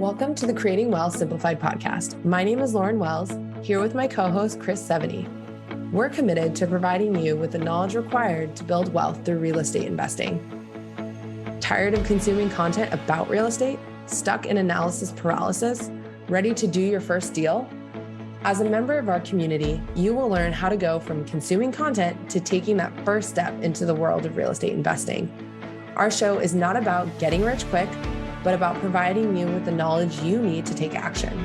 Welcome to the Creating Wealth Simplified podcast. My name is Lauren Wells, here with my co-host, Chris Seveney. We're committed to providing you with the knowledge required to build wealth through real estate investing. Tired of consuming content about real estate? Stuck in analysis paralysis? Ready to do your first deal? As a member of our community, you will learn how to go from consuming content to taking that first step into the world of real estate investing. Our show is not about getting rich quick, but about providing you with the knowledge you need to take action.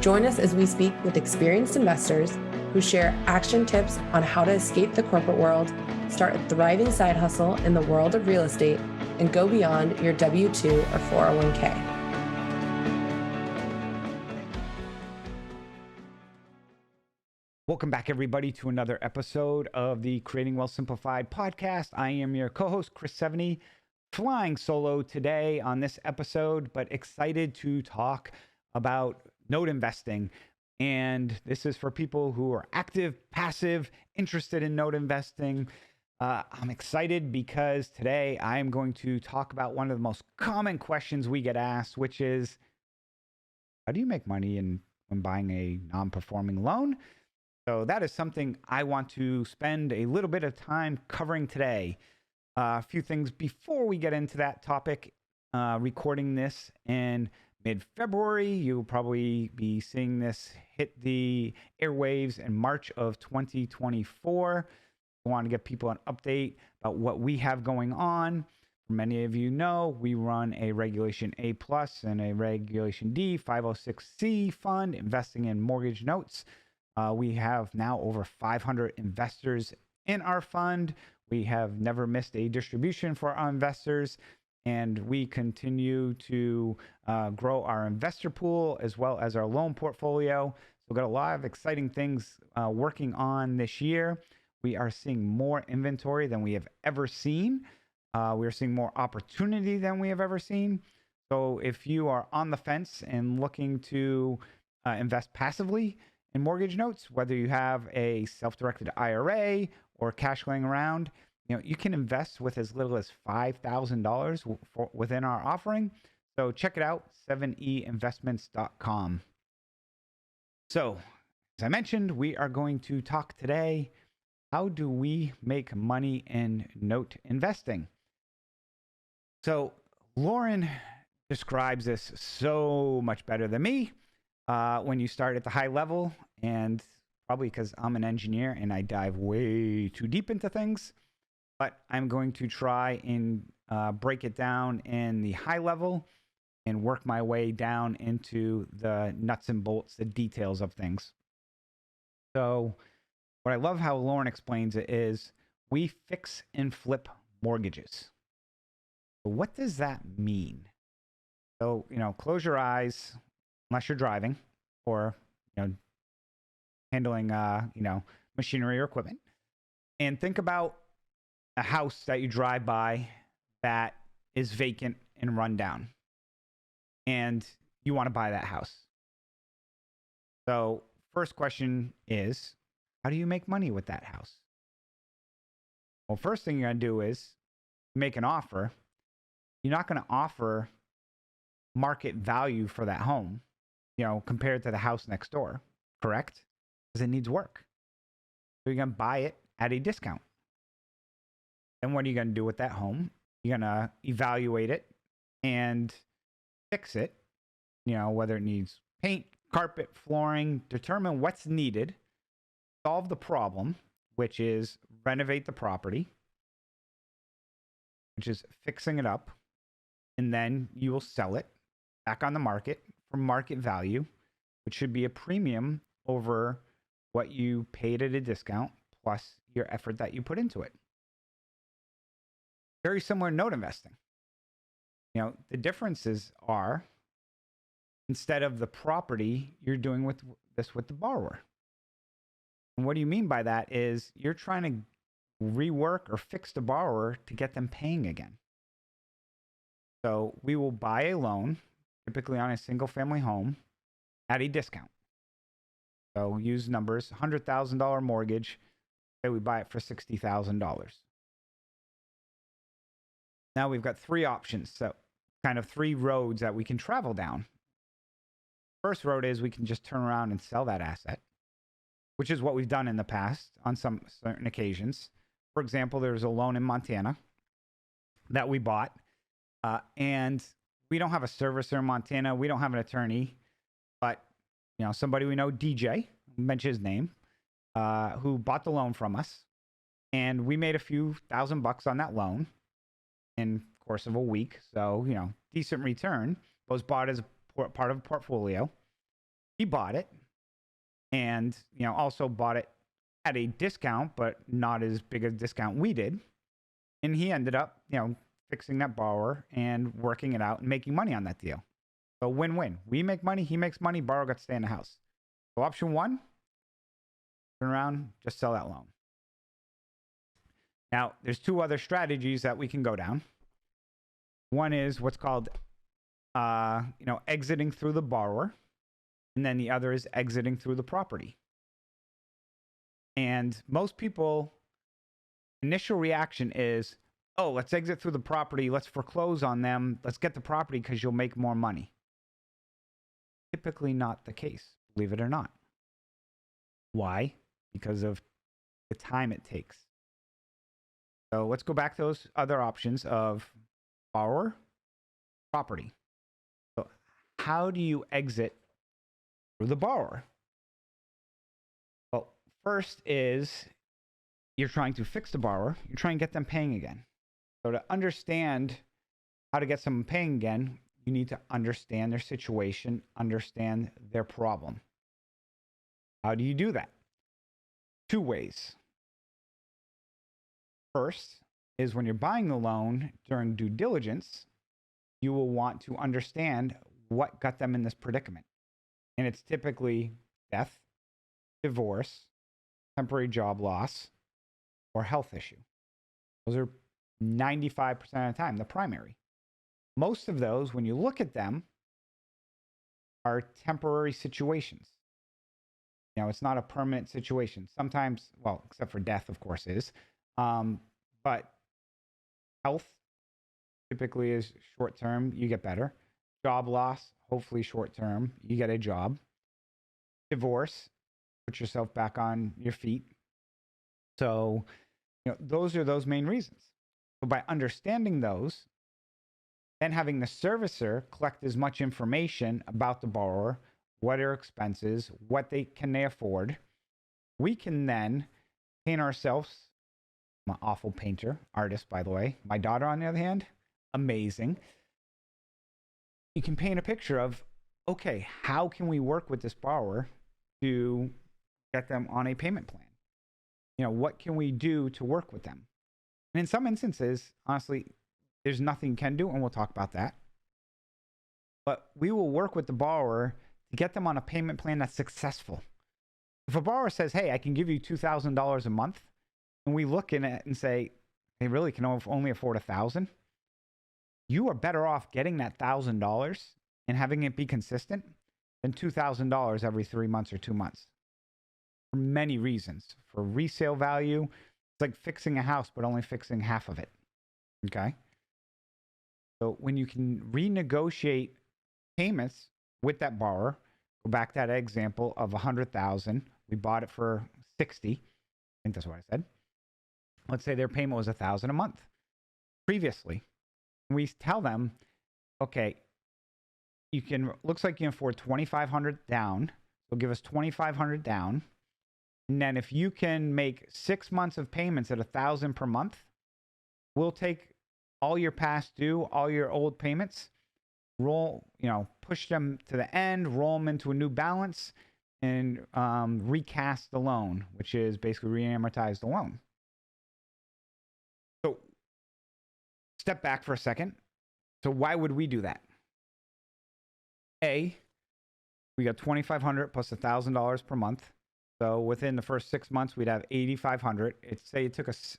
Join us as we speak with experienced investors who share action tips on how to escape the corporate world, start a thriving side hustle in the world of real estate, and go beyond your W-2 or 401k. Welcome back, everybody, to another episode of the Creating Wealth Simplified podcast. I am your co-host, Chris Seveney, flying solo today on this episode, but excited to talk about note investing. And this is for people who are active, passive, interested in note investing. I'm excited because today I am going to talk about one of the most common questions we get asked, which is, how do you make money when buying a non-performing loan? So that is something I want to spend a little bit of time covering today. A few things before we get into that topic. Recording this in mid-February. You'll probably be seeing this hit the airwaves in March of 2024. I want to give people an update about what we have going on. Many of you know we run a Regulation A+ and a Regulation D 506C fund investing in mortgage notes. We have now over 500 investors in our fund. We have never missed a distribution for our investors, and we continue to grow our investor pool as well as our loan portfolio. So we've got a lot of exciting things working on this year. We are seeing more inventory than we have ever seen. We are seeing more opportunity than we have ever seen. So if you are on the fence and looking to invest passively in mortgage notes, whether you have a self-directed IRA or cash laying around, you can invest with as little as $5,000 within our offering. So check it out, seveneyinvestments.com. So as I mentioned, we are going to talk today, how do we make money in note investing? So Lauren describes this so much better than me. When you start at the high level, and probably because I'm an engineer and I dive way too deep into things, but I'm going to try and break it down in the high level and work my way down into the nuts and bolts, the details of things. So what I love how Lauren explains it is we fix and flip mortgages. So what does that mean? So, close your eyes, unless you're driving or, handling, machinery or equipment, and think about a house that you drive by that is vacant and run down, and you want to buy that house. So first question is, how do you make money with that house? Well, first thing you're going to do is make an offer. You're not going to offer market value for that home, compared to the house next door, correct? Because it needs work. So you're going to buy it at a discount. Then what are you going to do with that home? You're going to evaluate it and fix it, whether it needs paint, carpet, flooring, determine what's needed, solve the problem, which is renovate the property, which is fixing it up, and then you will sell it back on the market for market value, which should be a premium over what you paid at a discount plus your effort that you put into it. Very similar to note investing. The differences are, instead of the property, you're doing this with the borrower. And what do you mean by that is you're trying to rework or fix the borrower to get them paying again. So we will buy a loan, typically on a single family home, at a discount. So use numbers, $100,000 mortgage, say we buy it for $60,000. Now we've got three options. So kind of three roads that we can travel down. First road is we can just turn around and sell that asset, which is what we've done in the past on some certain occasions. For example, there's a loan in Montana that we bought, and we don't have a servicer in Montana. We don't have an attorney, but somebody we know, DJ, mention his name, who bought the loan from us, and we made a few $1,000 on that loan in the course of a week. So decent return. It was bought as part of a portfolio. He bought it, and also bought it at a discount, but not as big a discount we did. And he ended up fixing that borrower and working it out and making money on that deal. So win-win. We make money, he makes money, borrower got to stay in the house. So option one, turn around, just sell that loan. Now, there's two other strategies that we can go down. One is what's called exiting through the borrower, and then the other is exiting through the property. And most people, initial reaction is, oh, let's exit through the property, let's foreclose on them, let's get the property because you'll make more money. Typically not the case, believe it or not. Why? Because of the time it takes. So let's go back to those other options of borrower, property. So how do you exit through the borrower? Well, first is you're trying to fix the borrower. You're trying to get them paying again. So to understand how to get someone paying again, you need to understand their situation, understand their problem. How do you do that? Two ways. First is when you're buying the loan during due diligence, you will want to understand what got them in this predicament. And it's typically death, divorce, temporary job loss, or health issue. Those are 95% of the time the primary. Most of those, when you look at them, are temporary situations. It's not a permanent situation. Sometimes, well, except for death, of course, is. But health typically is short term, you get better. Job loss, hopefully short term, you get a job. Divorce, put yourself back on your feet. So, those are those main reasons. So by understanding those, then having the servicer collect as much information about the borrower, what are expenses, what can they afford, we can then paint ourselves. I'm an awful painter, artist, by the way. My daughter, on the other hand, amazing. You can paint a picture of, okay, how can we work with this borrower to get them on a payment plan? What can we do to work with them? And in some instances, honestly, there's nothing you can do, and we'll talk about that. But we will work with the borrower to get them on a payment plan that's successful. If a borrower says, hey, I can give you $2,000 a month, and we look in it and say, they really can only afford $1,000, you are better off getting that $1,000 and having it be consistent than $2,000 every 3 months or 2 months. For many reasons. For resale value, it's like fixing a house, but only fixing half of it. Okay? So when you can renegotiate payments with that borrower, go back to that example of $100,000, we bought it for $60,000. I think that's what I said. Let's say their payment was $1,000 a month previously. We tell them, okay, looks like you can afford $2,500 down. So give us $2,500 down. And then if you can make 6 months of payments at $1,000 per month, we'll take all your past due, all your old payments, push them to the end, roll them into a new balance, and recast the loan, which is basically re-amortize the loan. So step back for a second. So why would we do that? A, we got $2,500 plus $1,000 per month. So within the first 6 months, we'd have $8,500. Say it took us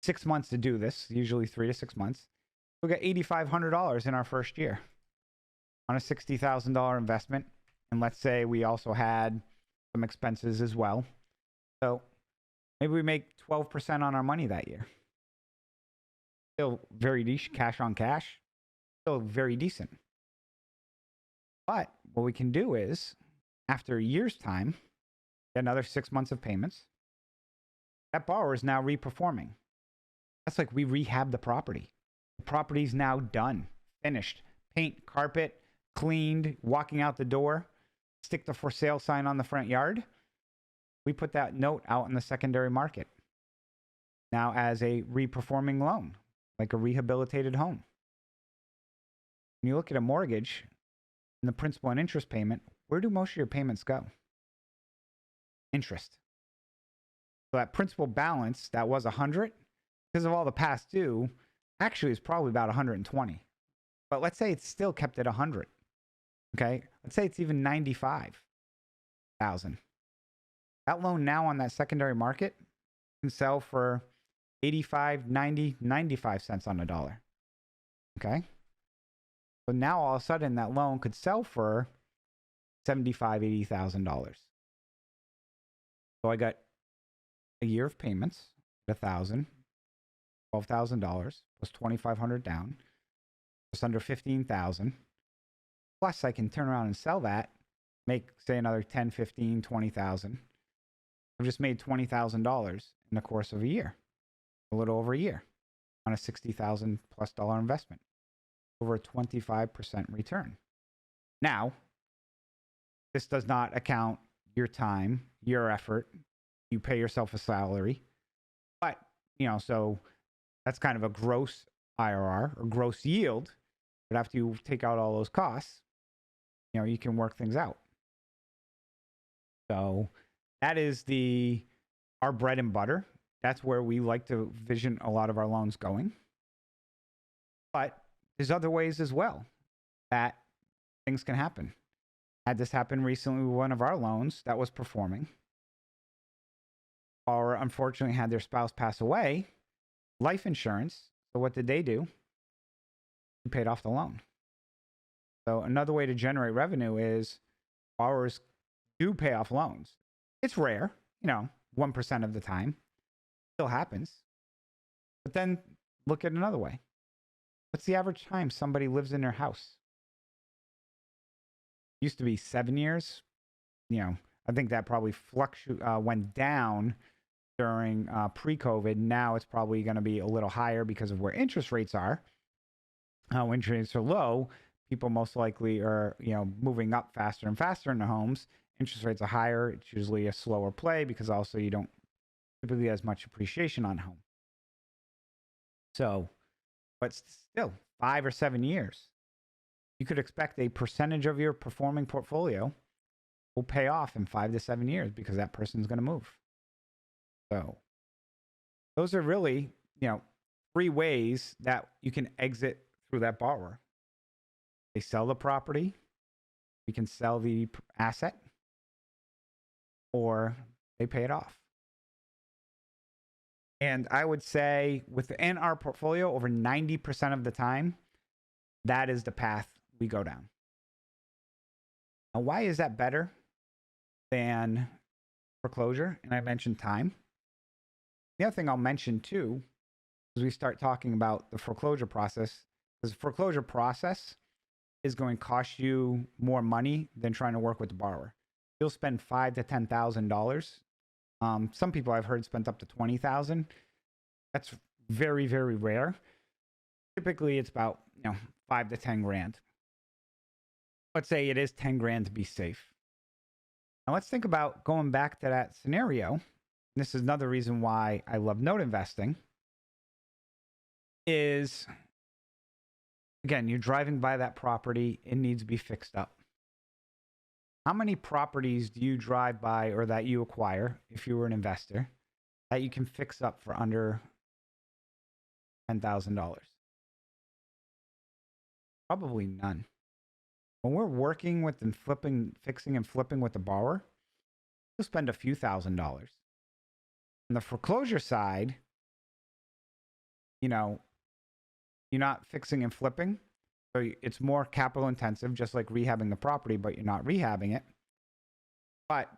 6 months to do this, usually 3 to 6 months. We got $8,500 in our first year on a $60,000 investment. And let's say we also had some expenses as well. So maybe we make 12% on our money that year. Still very decent, cash on cash. Still very decent. But what we can do is, after a year's time, get another 6 months of payments. That borrower is now reperforming. That's like we rehab the property. The property's now done, finished. Paint, carpet, cleaned, walking out the door, stick the for sale sign on the front yard. We put that note out in the secondary market now as a reperforming loan, like a rehabilitated home. When you look at a mortgage and the principal and interest payment, where do most of your payments go? Interest. So that principal balance that was 100, because of all the past due, actually is probably about 120. But let's say it's still kept at 100. Okay? Let's say it's even 95,000. That loan now on that secondary market can sell for 85, 90, 95 cents on the dollar. Okay? So now all of a sudden that loan could sell for $75,000, $80,000. So I got a year of payments, $1,000, $12,000 plus $2,500 down, just under $15,000. Plus I can turn around and sell that, make say another $10,000, $15,000, $20,000. I've just made $20,000 in the course of a year, a little over a year, on a $60,000 plus investment, over a 25% return. Now, this does not account your time, your effort. You pay yourself a salary, but so that's kind of a gross IRR or gross yield. But after you take out all those costs, you can work things out. So that is our bread and butter. That's where we like to vision a lot of our loans going. But there's other ways as well that things can happen. Had this happen recently with one of our loans that was performing. Or unfortunately had their spouse pass away, life insurance. So what did they do? They paid off the loan. So another way to generate revenue is borrowers do pay off loans. It's rare, 1% of the time. Still happens. But then look at another way. What's the average time somebody lives in their house? Used to be 7 years. I think that probably went down during pre-COVID. Now it's probably going to be a little higher because of where interest rates are. When interest rates are low, people most likely are, moving up faster and faster in their homes. Interest rates are higher. It's usually a slower play because also you don't typically as much appreciation on home. So, but still 5 or 7 years, you could expect a percentage of your performing portfolio will pay off in 5 to 7 years because that person's going to move. So those are really, 3 ways that you can exit through that borrower. They sell the property, we can sell the asset, or they pay it off. And I would say within our portfolio, over 90% of the time, that is the path we go down. Now, why is that better than foreclosure? And I mentioned time. The other thing I'll mention too, as we start talking about the foreclosure process, is the foreclosure process is going to cost you more money than trying to work with the borrower. You'll spend $5,000 to $10,000. Some people I've heard spent up to $20,000. That's very, very rare. Typically, it's about $5,000 to $10,000. Let's say it is $10,000 to be safe. Now let's think about going back to that scenario. This is another reason why I love note investing. Is again, you're driving by that property, it needs to be fixed up. How many properties do you drive by or that you acquire if you were an investor that you can fix up for under $10,000? Probably none. When we're working with and fixing and flipping with the borrower, you'll spend a few $1,000s. On the foreclosure side, you're not fixing and flipping. So it's more capital intensive, just like rehabbing the property, but you're not rehabbing it. But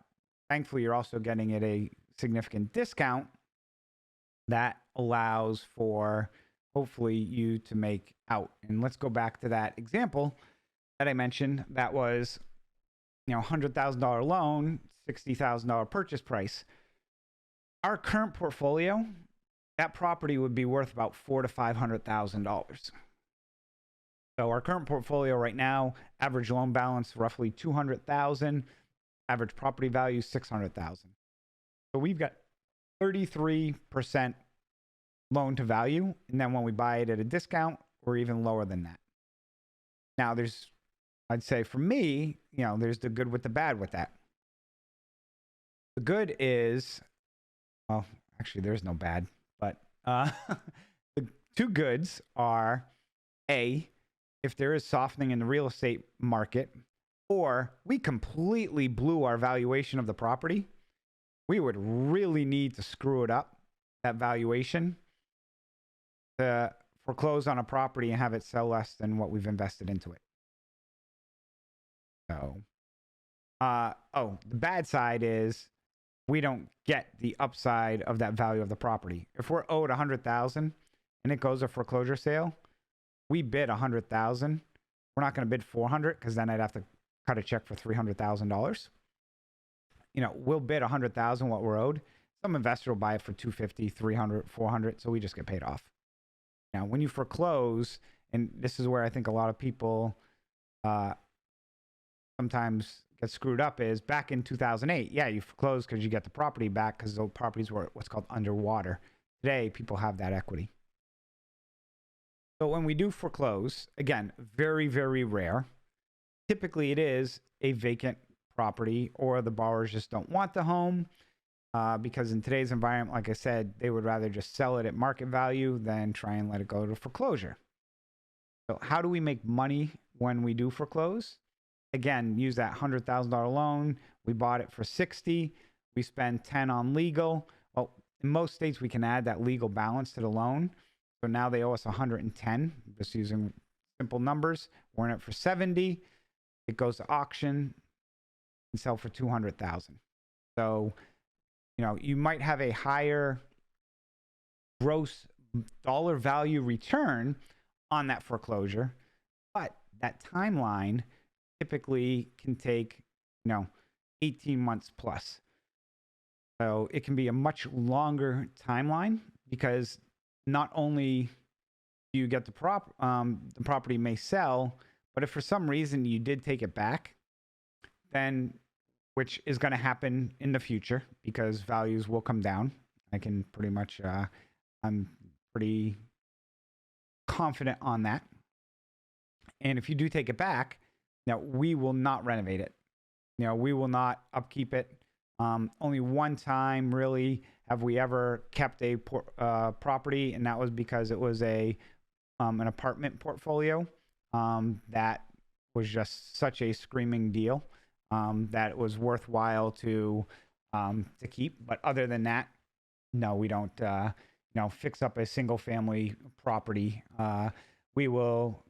thankfully, you're also getting at a significant discount that allows for hopefully you to make out. And let's go back to that example that I mentioned. That was $100,000 loan, $60,000 purchase price. Our current portfolio, that property would be worth about $400,000 to $500,000. So our current portfolio right now, average loan balance roughly $200,000, average property value $600,000. So we've got 33% loan to value, and then when we buy it at a discount, we're even lower than that. Now I'd say for me, there's the good with the bad with that. The good is, well, actually there's no bad, but the two goods are A, if there is softening in the real estate market, or we completely blew our valuation of the property, we would really need to screw it up, that valuation, to foreclose on a property and have it sell less than what we've invested into it. So, the bad side is we don't get the upside of that value of the property. If we're owed $100,000 and it goes a foreclosure sale, we bid $100,000. We're not going to bid $400,000 because then I'd have to cut a check for $300,000. We'll bid $100,000 what we're owed. Some investor will buy it for $250,000, $300,000, $400,000, so we just get paid off. Now, when you foreclose, and this is where I think a lot of people sometimes get screwed up, is back in 2008, yeah, you foreclosed because you get the property back because those properties were what's called underwater. Today, people have that equity. So when we do foreclose, again, very, very rare. Typically, it is a vacant property or the borrowers just don't want the home because in today's environment, like I said, they would rather just sell it at market value than try and let it go to foreclosure. So how do we make money when we do foreclose? Again, use that $100,000 loan. We bought it for $60,000. We spend $10,000 on legal. Well, in most states, we can add that legal balance to the loan. So now they owe us $110,000, just using simple numbers. We're in it for $70,000. It goes to auction and sell for $200,000. So, you might have a higher gross dollar value return on that foreclosure, but that timeline typically can take, 18 months plus. So it can be a much longer timeline because not only do you get the property may sell, but if for some reason you did take it back, then, which is going to happen in the future because values will come down. I can pretty much, I'm pretty confident on that. And if you do take it back, now we will not renovate it. We will not upkeep it. Only one time really have we ever kept a property, and that was because it was an apartment portfolio that was just such a screaming deal that it was worthwhile to keep. But other than that, no, we don't fix up a single family property. We will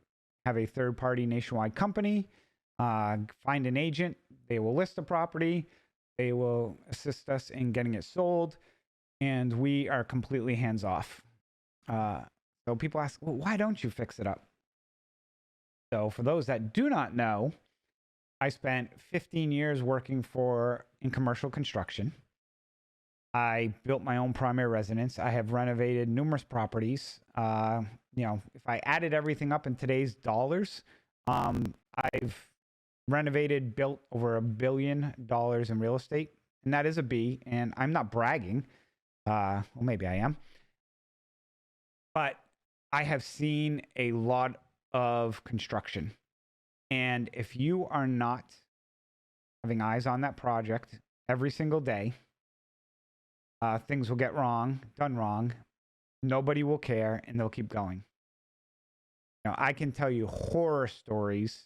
have a third party nationwide company, find an agent. They will list the property. They will assist us in getting it sold, and we are completely hands off. So people ask, well, why don't you fix it up? So for those that do not know, I spent 15 years working in commercial construction. I built my own primary residence. I have renovated numerous properties. If I added everything up in today's dollars, I've built over $1 billion in real estate, and that is a B. And I'm not bragging. Well, maybe I am. But I have seen a lot of construction. And if you are not having eyes on that project every single day, things will get done wrong. Nobody will care, and they'll keep going. I can tell you horror stories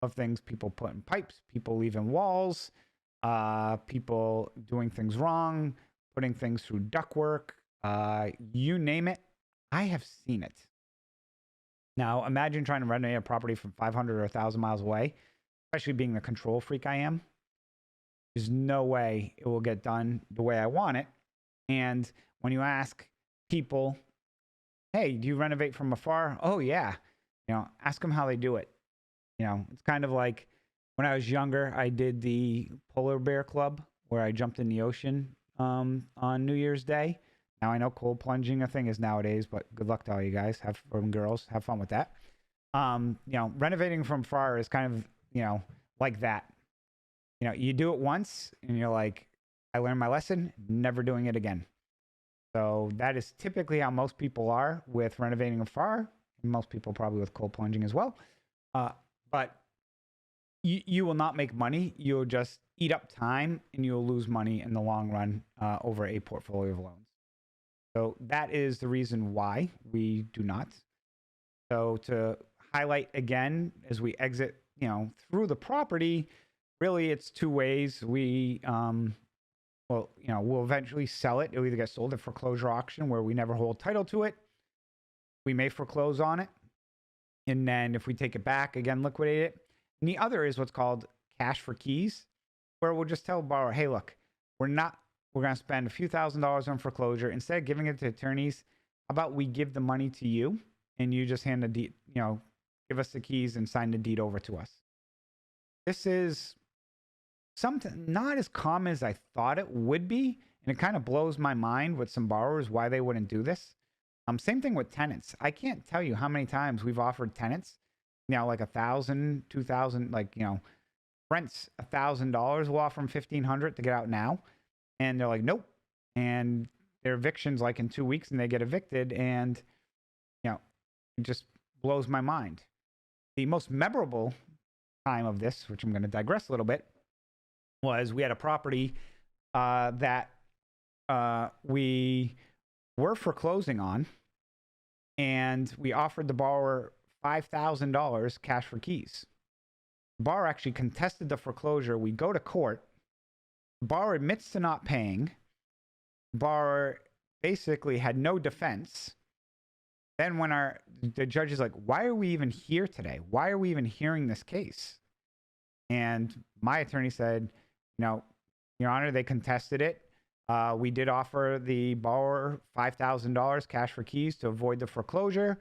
of things people put in pipes, people leaving walls, people doing things wrong, putting things through ductwork, you name it. I have seen it. Now, imagine trying to renovate a property from 500 or 1,000 miles away, especially being the control freak I am. There's no way it will get done the way I want it. And when you ask people, hey, do you renovate from afar? Oh, yeah. Ask them how they do it. It's kind of like when I was younger, I did the polar bear club where I jumped in the ocean on New Year's Day. Now I know cold plunging a thing is nowadays, but good luck to all you guys. Girls, have fun with that. Renovating from far is kind of, like that. You do it once and you're like, I learned my lesson, never doing it again. So that is typically how most people are with renovating from far. Most people probably with cold plunging as well. But you will not make money. You'll just eat up time and you'll lose money in the long run over a portfolio of loans. So that is the reason why we do not. So to highlight again, as we exit, through the property, really it's two ways. We'll eventually sell it. It'll either get sold at foreclosure auction where we never hold title to it. We may foreclose on it. And then if we take it back, again, liquidate it. And the other is what's called cash for keys, where we'll just tell the borrower, hey, look, we're going to spend a few $1,000s on foreclosure. Instead of giving it to attorneys, how about we give the money to you and you just hand the deed, give us the keys and sign the deed over to us. This is something not as common as I thought it would be. And it kind of blows my mind with some borrowers why they wouldn't do this. Same thing with tenants. I can't tell you how many times we've offered tenants, like $1,000, $2,000, rents $1,000. We'll offer them $1,500 to get out now. And they're like, nope. And their eviction's like in 2 weeks and they get evicted. And, it just blows my mind. The most memorable time of this, which I'm going to digress a little bit, was we had a property that we were foreclosing on, and we offered the borrower $5,000 cash for keys. The borrower actually contested the foreclosure. We go to court. The borrower admits to not paying. The borrower basically had no defense. Then when the judge is like, why are we even here today? Why are we even hearing this case? And my attorney said, Your Honor, they contested it. We did offer the borrower $5,000 cash for keys to avoid the foreclosure.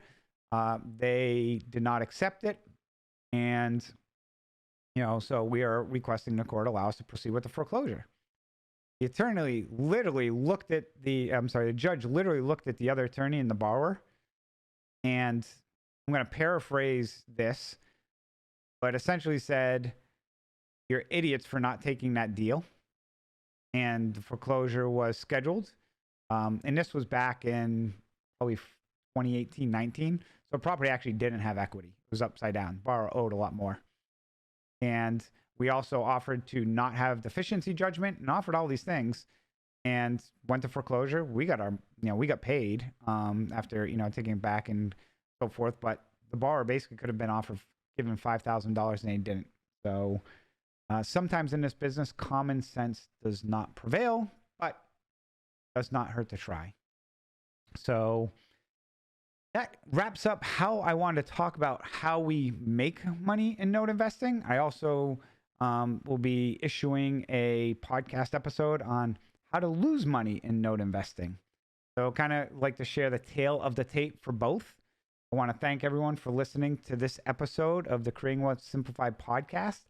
They did not accept it. And, so we are requesting the court allow us to proceed with the foreclosure. The attorney literally looked at the judge literally looked at the other attorney and the borrower. And I'm going to paraphrase this, but essentially said, you're idiots for not taking that deal. And the foreclosure was scheduled. And this was back in probably 2018-19. So property actually didn't have equity. It was upside down. Borrower owed a lot more. And we also offered to not have deficiency judgment and offered all these things and went to foreclosure. We got we got paid after, taking it back and so forth. But the borrower basically could have been given $5,000 and they didn't. So sometimes in this business, common sense does not prevail, but does not hurt to try. So that wraps up how I wanted to talk about how we make money in note investing. I also will be issuing a podcast episode on how to lose money in note investing. So kind of like to share the tale of the tape for both. I want to thank everyone for listening to this episode of the Creating Wealth Simplified podcast.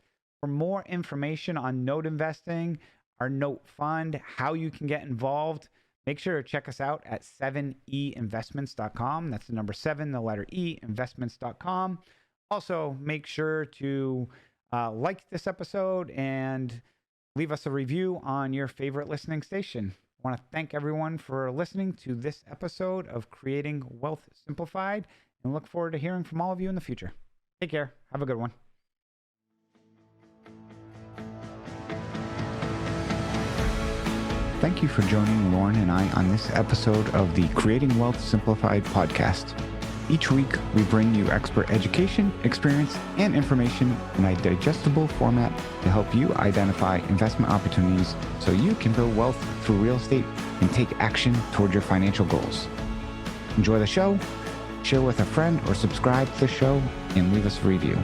For more information on note investing, our note fund, how you can get involved, make sure to check us out at 7einvestments.com. That's the number 7, the letter E, investments.com. Also, make sure to like this episode and leave us a review on your favorite listening station. I want to thank everyone for listening to this episode of Creating Wealth Simplified and look forward to hearing from all of you in the future. Take care. Have a good one. Thank you for joining Lauren and I on this episode of the Creating Wealth Simplified podcast. Each week, we bring you expert education, experience, and information in a digestible format to help you identify investment opportunities so you can build wealth through real estate and take action toward your financial goals. Enjoy the show, share with a friend, or subscribe to the show and leave us a review.